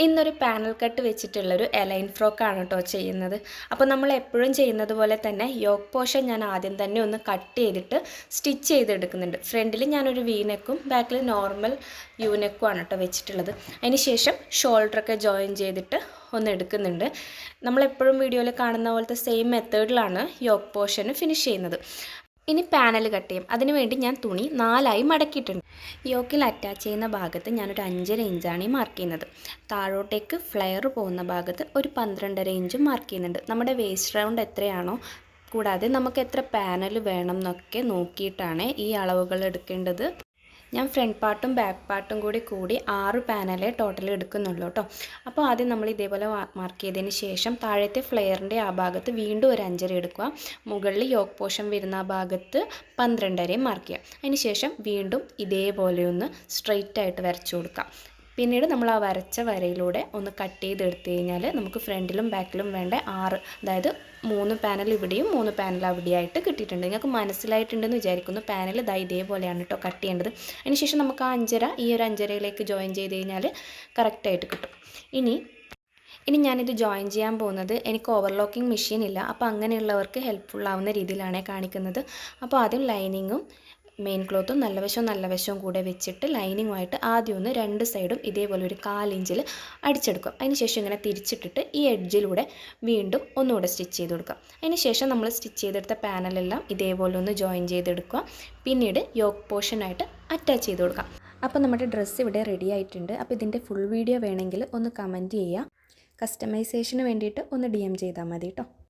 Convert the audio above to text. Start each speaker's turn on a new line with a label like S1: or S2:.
S1: ഇന്നൊരു panel cut വെച്ചിട്ടുള്ളൊരു A-line ഫ്രോക്കാണ് കേട്ടോ ചെയ്യുന്നത്. അപ്പോൾ നമ്മൾ എപ്പോഴും ചെയ്യുന്നത് പോലെ തന്നെ യോക്ക് പോർഷൻ ഞാൻ ആദ്യം തന്നെ ഒന്ന് കട്ട് ചെയ്തിട്ട് സ്റ്റിച്ച് ചെയ്തെടുക്കുന്നുണ്ട്. ഫ്രണ്ടിൽ ഞാനൊരു വി നെക്കും ബാക്കിൽ നോർമൽ യു നെക്കും ആണ് കേട്ടോ വെച്ചിട്ടുള്ളത്. അതിന് ശേഷം ഷോൾഡറൊക്കെ ജോയിൻ ചെയ്തിട്ട് ഒന്ന് എടുക്കുന്നുണ്ട്. നമ്മളെപ്പോഴും വീഡിയോയിൽ കാണുന്ന പോലത്തെ സെയിം മെത്തേഡിലാണ് യോക്ക് പോർഷൻ ഫിനിഷ് ചെയ്യുന്നത്. ഇനി പാനൽ കട്ട് ചെയ്യും. അതിനുവേണ്ടി ഞാൻ തുണി 4ആയി മടക്കിയിട്ടുണ്ട്. യോക്കിൽ അറ്റാച്ച് ചെയ്യുന്ന ഭാഗത്ത് ഞാനൊരു 5.5 ഇഞ്ചാണ് ഈ മാർക്ക് ചെയ്യുന്നത്. താഴോട്ടേക്ക് ഫ്ലെയർ പോകുന്ന ഭാഗത്ത് ഒരു 12.5 ഇഞ്ചും മാർക്ക് ചെയ്യുന്നുണ്ട്. നമ്മുടെ വേസ്റ്റ് റൗണ്ട് എത്രയാണോ, കൂടാതെ നമുക്ക് എത്ര പാനൽ വേണം എന്നൊക്കെ നോക്കിയിട്ടാണ് ഈ അളവുകൾ എടുക്കേണ്ടത്. ഞാൻ ഫ്രണ്ട് പാർട്ടും ബാക്ക് പാർട്ടും കൂടി 6 പാനലേ ടോട്ടൽ എടുക്കുന്നുള്ളൂ കേട്ടോ. അപ്പോൾ ആദ്യം നമ്മൾ ഇതേപോലെ മാർക്ക് ചെയ്തതിന് ശേഷം താഴത്തെ ഫ്ലെയറിൻ്റെ ആ ഭാഗത്ത് വീണ്ടും ഒരു 5.5 എടുക്കുക. മുകളിൽ യോക്ക് പോർഷൻ വരുന്ന ആ ഭാഗത്ത് 12.5 മാർക്ക് ചെയ്യുക. അതിന് ശേഷം വീണ്ടും ഇതേപോലെ ഒന്ന് സ്ട്രെയിറ്റ് ആയിട്ട് വരച്ചു കൊടുക്കുക. പിന്നീട് നമ്മൾ ആ വരച്ച വരയിലൂടെ ഒന്ന് കട്ട് ചെയ്തെടുത്തു കഴിഞ്ഞാൽ നമുക്ക് ഫ്രണ്ടിലും ബാക്കിലും വേണ്ട 6, അതായത് 3 പാനൽ ഇവിടെയും 3 പാനൽ അവിടെയായിട്ട് കിട്ടിയിട്ടുണ്ട്. നിങ്ങൾക്ക് മനസ്സിലായിട്ടുണ്ടെന്ന് വിചാരിക്കുന്നു. പാനൽ ഇതാ ഇതേപോലെയാണ് കേട്ടോ കട്ട് ചെയ്യേണ്ടത്. അതിനുശേഷം നമുക്ക് ആ 5.5 ഈ ഒരു 5.5യിലേക്ക് ജോയിൻ ചെയ്ത് കഴിഞ്ഞാൽ കറക്റ്റായിട്ട് കിട്ടും. ഇനി ഞാനിത് ജോയിൻ ചെയ്യാൻ പോകുന്നത്, എനിക്ക് ഓവർലോക്കിംഗ് മെഷീൻ ഇല്ല. അപ്പോൾ അങ്ങനെയുള്ളവർക്ക് ഹെൽപ്ഫുള്ളാവുന്ന രീതിയിലാണ് കാണിക്കുന്നത്. അപ്പോൾ ആദ്യം ലൈനിങ്ങും മെയിൻ ക്ലോത്തും നല്ല വശവും കൂടെ വെച്ചിട്ട് ലൈനിങ്ങുമായിട്ട് ആദ്യം ഒന്ന് 2 സൈഡും ഇതേപോലെ ഒരു 1/4 ഇഞ്ചിൽ അടിച്ചെടുക്കും. അതിനുശേഷം ഇങ്ങനെ തിരിച്ചിട്ടിട്ട് ഈ എഡ്ജിലൂടെ വീണ്ടും ഒന്നുകൂടെ സ്റ്റിച്ച് ചെയ്ത് കൊടുക്കുക. അതിനുശേഷം നമ്മൾ സ്റ്റിച്ച് ചെയ്തെടുത്ത പാനലെല്ലാം ഇതേപോലെ ഒന്ന് ജോയിൻ ചെയ്തെടുക്കുക. പിന്നീട് യോക്ക് പോർഷനായിട്ട് അറ്റാച്ച് ചെയ്ത് കൊടുക്കുക. അപ്പോൾ നമ്മുടെ ഡ്രസ്സ് ഇവിടെ റെഡി ആയിട്ടുണ്ട്. അപ്പോൾ ഇതിൻ്റെ ഫുൾ വീഡിയോ വേണമെങ്കിൽ ഒന്ന് കമൻറ്റ് ചെയ്യുക. കസ്റ്റമൈസേഷന് വേണ്ടിയിട്ട് ഒന്ന് DM ചെയ്താൽ മതി കേട്ടോ.